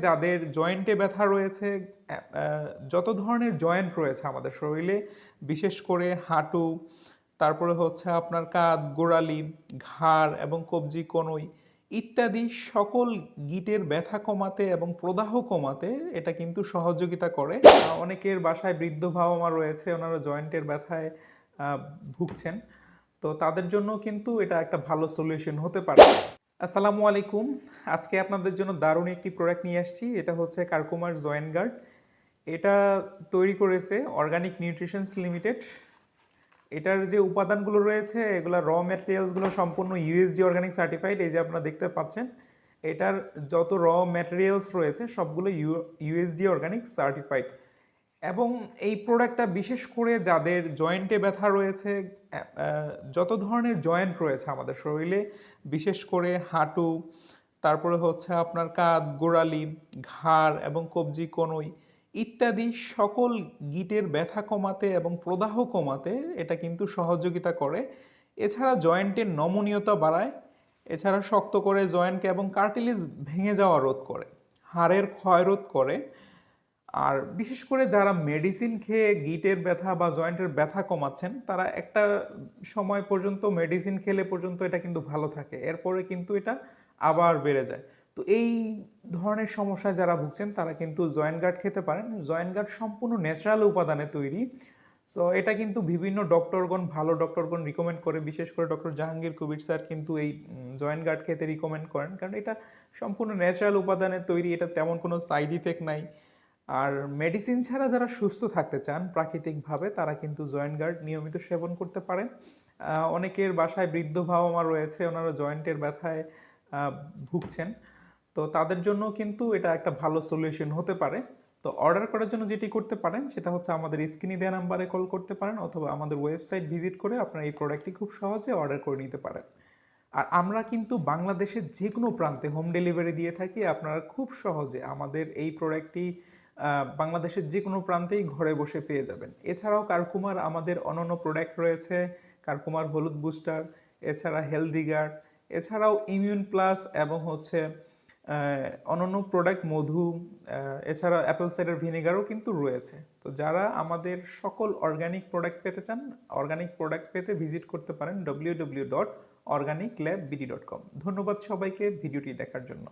যাদের জয়েন্টে ব্যথা রয়েছে, যত ধরনের জয়েন্ট রয়েছে আমাদের শরীরে, বিশেষ করে হাঁটু, তারপরে হচ্ছে আপনার কাঁধ, গোড়ালি, ঘাড় এবং কবজি, কনুই ইত্যাদি সকল গিটের ব্যথা কমাতে এবং প্রদাহ কমাতে এটা কিন্তু সহযোগিতা করে। অনেকের বাসায় বৃদ্ধ বাবা মা রয়েছে, ওনারা জয়েন্টের ব্যথায় ভুগছেন, তো তাদের জন্য কিন্তু এটা একটা ভালো সলিউশন হতে পারে। আসসালামু আলাইকুম। আজকে আপনাদের জন্য দারুণ একটি প্রোডাক্ট নিয়ে আসছি। এটা হচ্ছে কার্কুমার জয়েন্ট গার্ড। এটা তৈরি করেছে অর্গানিক নিউট্রিশনস লিমিটেড। এটার যে উপাদানগুলো রয়েছে, এগুলো র ম্যাটেরিয়ালসগুলো সম্পূর্ণ ইউএসডি অর্গানিক সার্টিফাইড। এই যে আপনারা দেখতে পাচ্ছেন, এটার যত র ম্যাটেরিয়ালস রয়েছে সবগুলো ইউএসডি অর্গানিক সার্টিফাইড। এবং এই প্রোডাক্টটা বিশেষ করে যাদের জয়েন্টে ব্যথা রয়েছে, যত ধরনের জয়েন্ট রয়েছে আমাদের শরীরে, বিশেষ করে হাঁটু, তারপরে হচ্ছে আপনার কাঁধ, গোড়ালি, ঘাড় এবং কবজি, কনুই ইত্যাদি সকল গিটের ব্যথা কমাতে এবং প্রদাহ কমাতে এটা কিন্তু সহযোগিতা করে। এছাড়া জয়েন্টের নমনীয়তা বাড়ায়, এছাড়া শক্ত করে জয়েন্টকে এবং কার্টিলেজ ভেঙে যাওয়া রোধ করে, হাড়ের ক্ষয় রোধ করে। আর বিশেষ করে যারা মেডিসিন খেয়ে গিটের ব্যথা বা জয়েন্টের ব্যথা কমাচ্ছেন, তারা একটা সময় পর্যন্ত মেডিসিন খেলে পর্যন্ত এটা কিন্তু ভালো থাকে, এরপরে কিন্তু এটা আবার বেড়ে যায়। তো এই ধরনের সমস্যায় যারা ভুগছেন তারা কিন্তু জয়েন্ট গার্ড খেতে পারেন। জয়েন্ট গার্ড সম্পূর্ণ ন্যাচারাল উপাদানে তৈরি। সো এটা কিন্তু বিভিন্ন ডক্টরগণ, ভালো ডক্টরগণ রিকমেন্ড করে, বিশেষ করে ডক্টর জাহাঙ্গীর কবির স্যার কিন্তু এই জয়েন্ট গার্ড খেতে রিকমেন্ড করেন, কারণ এটা সম্পূর্ণ ন্যাচারাল উপাদানে তৈরি, এটা তেমন কোনো সাইড ইফেক্ট নাই। আর মেডিসিন ছাড়া যারা সুস্থ থাকতে চান প্রাকৃতিকভাবে, তারা কিন্তু জয়েন্ট গার্ড নিয়মিত সেবন করতে পারেন। অনেকের বাসায় বৃদ্ধ বাবা মা রয়েছে, ওনারা জয়েন্টের ব্যথায় ভুগছেন, তো তাদের জন্য কিন্তু এটা একটা ভালো সলিউশন হতে পারে। তো অর্ডার করার জন্য যেটি করতে পারেন সেটা হচ্ছে আমাদের স্ক্রিনে দেওয়া নাম্বারে কল করতে পারেন, অথবা আমাদের ওয়েবসাইট ভিজিট করে আপনারা এই প্রোডাক্টটি খুব সহজে অর্ডার করে নিতে পারেন। আর আমরা কিন্তু বাংলাদেশের যে কোনো প্রান্তে হোম ডেলিভারি দিয়ে থাকি। আপনারা খুব সহজে আমাদের এই প্রোডাক্টটি বাংলাদেশের যে কোনো প্রান্তেই ঘরে বসে পেয়ে যাবেন। এছাড়াও কার্কুমার আমাদের অন্যান্য প্রোডাক্ট রয়েছে, কার্কুমার হলুদ বুস্টার, এছাড়া হেলদি গার্ড, এছাড়াও ইমিউন প্লাস এবং হচ্ছে অন্যান্য প্রোডাক্ট, মধু, এছাড়া অ্যাপেল সাইডার ভিনেগারও কিন্তু রয়েছে। তো যারা আমাদের সকল অর্গানিক প্রোডাক্ট পেতে চান, অর্গানিক প্রোডাক্ট পেতে ভিজিট করতে পারেন www.organiclabbd.com। ধন্যবাদ সবাইকে ভিডিওটি দেখার জন্য।